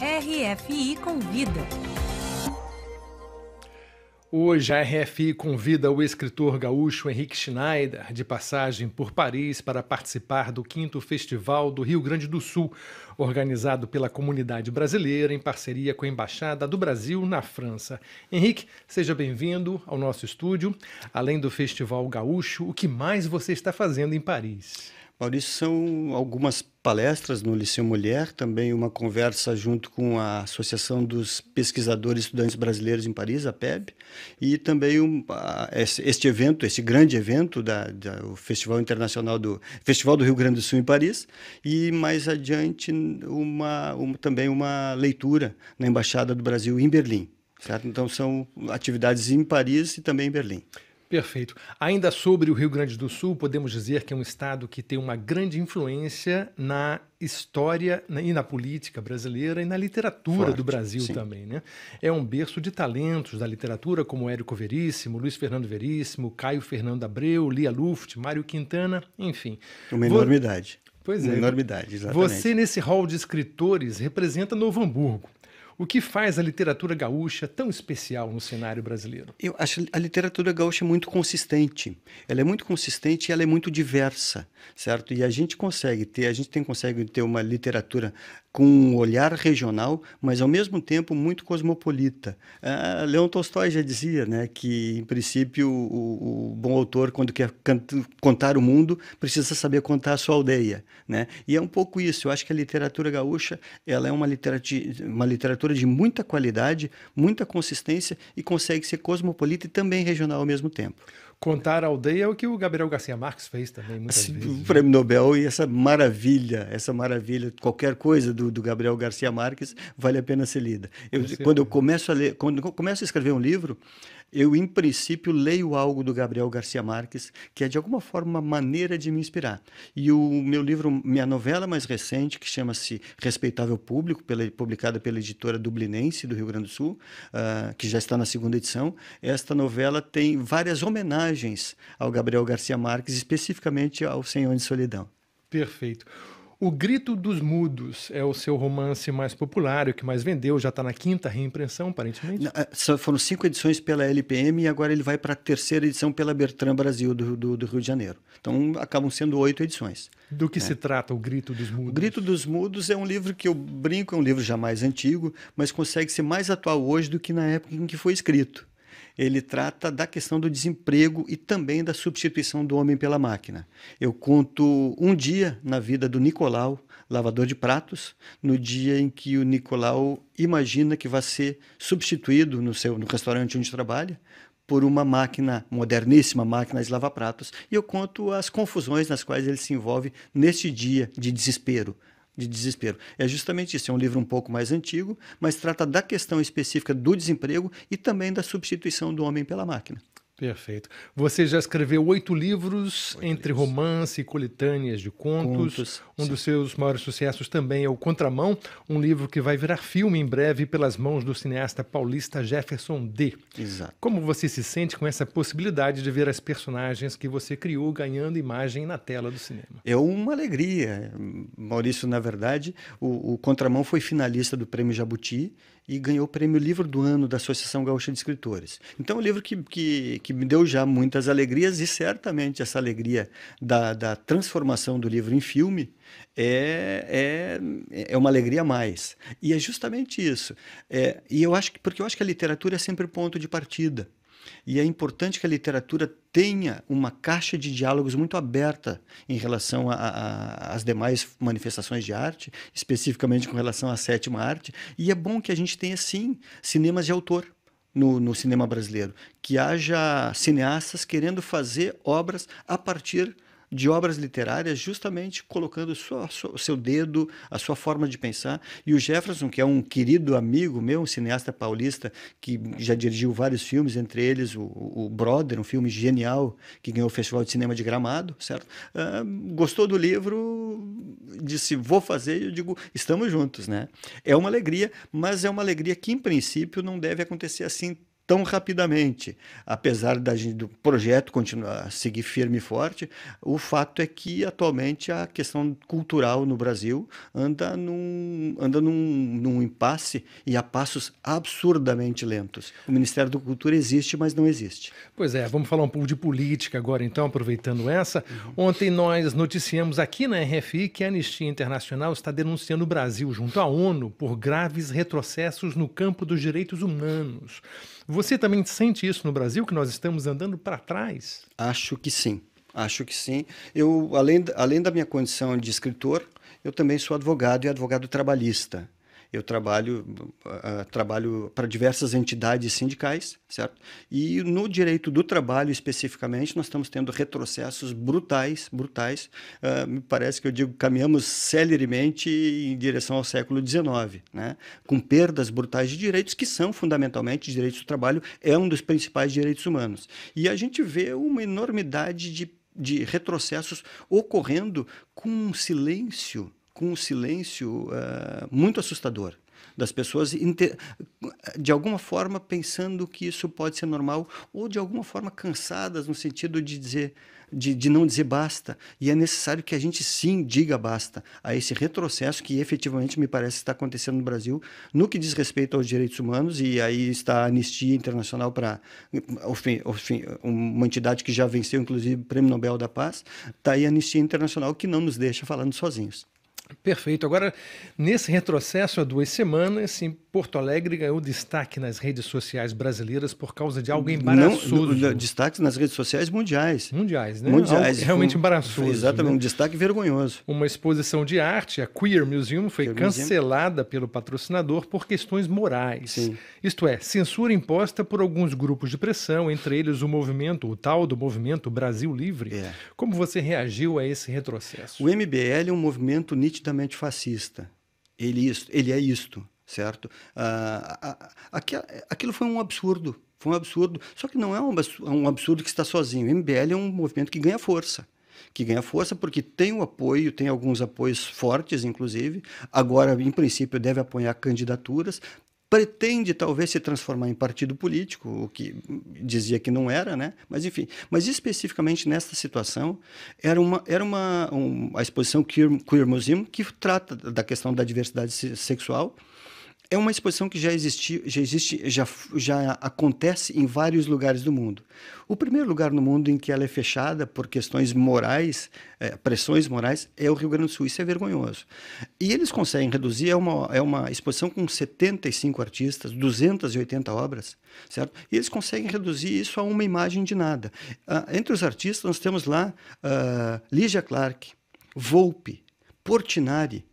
RFI Convida. Hoje a RFI convida o escritor gaúcho Henrique Schneider, de passagem por Paris, para participar do 5º Festival do Rio Grande do Sul, organizado pela comunidade brasileira em parceria com a Embaixada do Brasil na França. Henrique, seja bem-vindo ao nosso estúdio. Além do Festival Gaúcho, o que mais você está fazendo em Paris? Maurício, são algumas palestras no Liceu Molière, também uma conversa junto com a Associação dos Pesquisadores e Estudantes Brasileiros em Paris, a PEB, e também este grande evento o Festival Internacional Festival do Rio Grande do Sul em Paris, e mais adiante também uma leitura na Embaixada do Brasil em Berlim, certo? Então são atividades em Paris e também em Berlim. Perfeito. Ainda sobre o Rio Grande do Sul, podemos dizer que é um estado que tem uma grande influência na história e na política brasileira e na literatura do Brasil também, né? É um berço de talentos da literatura como Érico Veríssimo, Luiz Fernando Veríssimo, Caio Fernando Abreu, Lia Luft, Mário Quintana, enfim. Uma enormidade. Pois é. Uma enormidade, exatamente. Você, nesse hall de escritores, representa Novo Hamburgo. O que faz a literatura gaúcha tão especial no cenário brasileiro? Eu acho a literatura gaúcha muito consistente. Ela é muito consistente e ela é muito diversa, certo? E a gente consegue ter uma literatura com um olhar regional, mas ao mesmo tempo muito cosmopolita. Leon Tolstói já dizia, né, que em princípio o bom autor, quando quer contar o mundo, precisa saber contar a sua aldeia, né? E é um pouco isso. Eu acho que a literatura gaúcha, ela é uma literatura de muita qualidade, muita consistência e consegue ser cosmopolita e também regional ao mesmo tempo. Contar a aldeia é o que o Gabriel Garcia Marques fez também muitas vezes. O Prêmio Nobel e essa maravilha, qualquer coisa do Gabriel Garcia Marques vale a pena ser lida. Quando eu começo a escrever um livro, eu, em princípio, leio algo do Gabriel Garcia Marques, que é, de alguma forma, uma maneira de me inspirar. E minha novela mais recente, que chama-se Respeitável Público, publicada pela editora Dublinense do Rio Grande do Sul, que já está na 2ª edição, esta novela tem várias homenagens ao Gabriel Garcia Marques, especificamente ao 100 Anos de Solidão. Perfeito. O Grito dos Mudos é o seu romance mais popular, o que mais vendeu, já está na 5ª reimpressão, aparentemente? Foram 5 edições pela LPM e agora ele vai para a 3ª edição pela Bertrand Brasil do Rio de Janeiro. Então acabam sendo 8 edições. Do que se trata o Grito dos Mudos? O Grito dos Mudos é um livro que eu brinco, é um livro já mais antigo, mas consegue ser mais atual hoje do que na época em que foi escrito. Ele trata da questão do desemprego e também da substituição do homem pela máquina. Eu conto um dia na vida do Nicolau, lavador de pratos, no dia em que o Nicolau imagina que vai ser substituído no restaurante onde trabalha por uma máquina, moderníssima máquina de lavar pratos. E eu conto as confusões nas quais ele se envolve neste dia de desespero. É justamente isso, é um livro um pouco mais antigo, mas trata da questão específica do desemprego e também da substituição do homem pela máquina. Perfeito. Você já escreveu 8 livros, entre romance e coletâneas de contos. Um dos seus maiores sucessos também é o Contramão, um livro que vai virar filme em breve pelas mãos do cineasta paulista Jefferson D. Exato. Como você se sente com essa possibilidade de ver as personagens que você criou ganhando imagem na tela do cinema? É uma alegria, Maurício. Na verdade, o Contramão foi finalista do Prêmio Jabuti e ganhou o Prêmio Livro do Ano da Associação Gaúcha de Escritores. Então é um livro que me deu já muitas alegrias, e certamente essa alegria da transformação do livro em filme é uma alegria a mais. E é justamente isso. Porque eu acho que a literatura é sempre ponto de partida. E é importante que a literatura tenha uma caixa de diálogos muito aberta em relação às demais manifestações de arte, especificamente com relação à 7ª arte. E é bom que a gente tenha, sim, cinemas de autor no cinema brasileiro, que haja cineastas querendo fazer obras a partir de obras literárias, justamente colocando o seu dedo, a sua forma de pensar. E o Jefferson, que é um querido amigo meu, um cineasta paulista, que já dirigiu vários filmes, entre eles o Brother, um filme genial, que ganhou o Festival de Cinema de Gramado, certo? Gostou do livro, disse, vou fazer, e eu digo, estamos juntos, né? É uma alegria, mas é uma alegria que, em princípio, não deve acontecer assim tão rapidamente, apesar do projeto continuar a seguir firme e forte. O fato é que atualmente a questão cultural no Brasil anda num impasse e a passos absurdamente lentos. O Ministério da Cultura existe, mas não existe. Pois é, vamos falar um pouco de política agora então, aproveitando essa. Ontem nós noticiamos aqui na RFI que a Anistia Internacional está denunciando o Brasil junto à ONU por graves retrocessos no campo dos direitos humanos. Você também sente isso no Brasil, que nós estamos andando para trás? Acho que sim. Acho que sim. Eu, além da minha condição de escritor, eu também sou advogado e advogado trabalhista. Eu trabalho para diversas entidades sindicais, certo? E no direito do trabalho, especificamente, nós estamos tendo retrocessos brutais. Me parece que eu digo, caminhamos celeremente em direção ao século XIX, né? Com perdas brutais de direitos que são, fundamentalmente, direitos do trabalho é um dos principais direitos humanos. E a gente vê uma enormidade de retrocessos ocorrendo com um silêncio muito assustador das pessoas, de alguma forma pensando que isso pode ser normal ou de alguma forma cansadas no sentido de não dizer basta. E é necessário que a gente sim diga basta a esse retrocesso que efetivamente me parece estar acontecendo no Brasil no que diz respeito aos direitos humanos. E aí está a Anistia Internacional para, uma entidade que já venceu inclusive o Prêmio Nobel da Paz. Está aí a Anistia Internacional que não nos deixa falando sozinhos. Perfeito. Agora, nesse retrocesso há 2 semanas, em Porto Alegre ganhou destaque nas redes sociais brasileiras por causa de algo embaraçoso. Destaque nas redes sociais mundiais. Mundiais, né? Mundiais. Algo realmente embaraçoso. Exatamente, né? Um destaque vergonhoso. Uma exposição de arte, a Queer Museum, foi cancelada pelo patrocinador por questões morais. Sim. Isto é, censura imposta por alguns grupos de pressão, entre eles o tal do movimento Brasil Livre. É. Como você reagiu a esse retrocesso? O MBL é um movimento nitidamente fascista. Ele é isto, certo? Aquilo foi um absurdo. Só que não é um absurdo que está sozinho. O MBL é um movimento que ganha força. Porque tem o apoio, tem alguns apoios fortes, inclusive. Agora, em princípio, deve apoiar candidaturas. Pretende talvez se transformar em partido político, o que dizia que não era, né? Mas enfim, especificamente nesta situação era a exposição Queer Museum, que trata da questão da diversidade sexual. É uma exposição que já acontece em vários lugares do mundo. O primeiro lugar no mundo em que ela é fechada por questões morais, pressões morais, é o Rio Grande do Sul. Isso é vergonhoso. E eles conseguem reduzir, é uma exposição com 75 artistas, 280 obras, certo? E eles conseguem reduzir isso a uma imagem de nada. Entre os artistas nós temos lá Lígia Clark, Volpe, Portinari,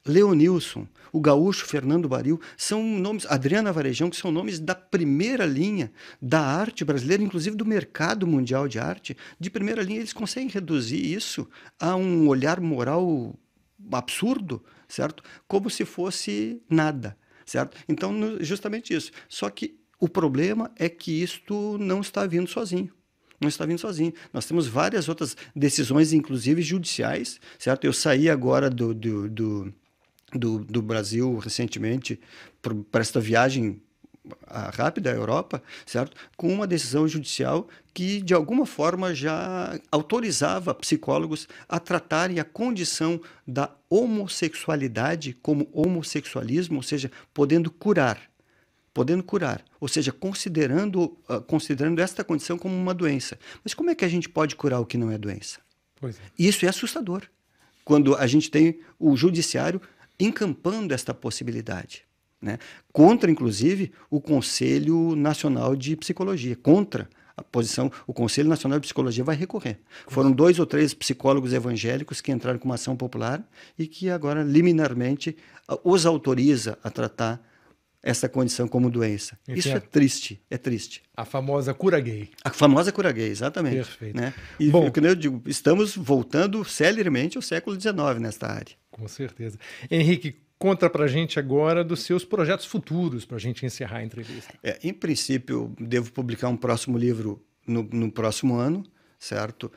Leonilson, o gaúcho Fernando Baril, são nomes, Adriana Varejão, que são nomes da primeira linha da arte brasileira, inclusive do mercado mundial de arte. De primeira linha, eles conseguem reduzir isso a um olhar moral absurdo, certo? Como se fosse nada, certo? Então, justamente isso. Só que o problema é que isto não está vindo sozinho. Não está vindo sozinho. Nós temos várias outras decisões, inclusive judiciais, certo? Eu saí agora do Brasil recentemente para esta viagem rápida à Europa, certo? Com uma decisão judicial que de alguma forma já autorizava psicólogos a tratarem a condição da homossexualidade como homossexualismo, ou seja, podendo curar, ou seja, considerando esta condição como uma doença. Mas como é que a gente pode curar o que não é doença? Pois é. Isso é assustador, quando a gente tem o judiciário encampando esta possibilidade, né? Contra, inclusive, o Conselho Nacional de Psicologia, contra a posição, o Conselho Nacional de Psicologia vai recorrer. Foram 2 ou 3 psicólogos evangélicos que entraram com uma ação popular e que agora, liminarmente, os autoriza a tratar essa condição como doença. Enfim, isso é triste. A famosa cura gay. A famosa cura gay, exatamente. Perfeito. Né? E, como eu digo, estamos voltando celeremente ao século XIX nesta área. Com certeza. Henrique, conta pra gente agora dos seus projetos futuros, para a gente encerrar a entrevista. Em princípio, devo publicar um próximo livro no próximo ano, certo?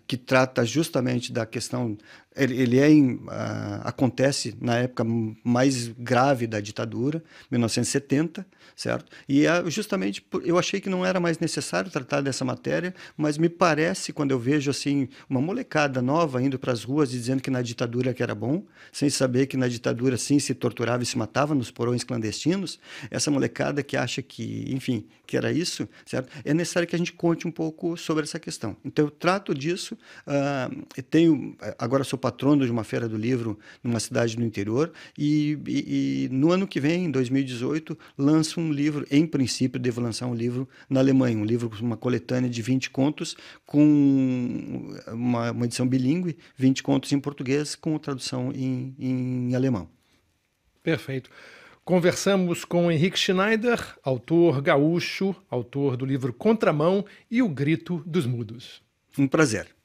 Que trata justamente da questão. Acontece na época mais grave da ditadura, 1970, certo? E justamente eu achei que não era mais necessário tratar dessa matéria, mas me parece, quando eu vejo assim uma molecada nova indo para as ruas e dizendo que na ditadura que era bom, sem saber que na ditadura sim se torturava e se matava nos porões clandestinos, essa molecada que acha que, enfim, que era isso, certo? É necessário que a gente conte um pouco sobre essa questão. Então eu trato disso, agora sou patrono de uma feira do livro numa cidade do interior e no ano que vem, em 2018, lanço um livro, em princípio devo lançar um livro na Alemanha, um livro, uma coletânea de 20 contos com uma edição bilíngue, 20 contos em português com tradução em alemão. Perfeito. Conversamos com Henrique Schneider, autor gaúcho, autor do livro Contramão e O Grito dos Mudos. Um prazer.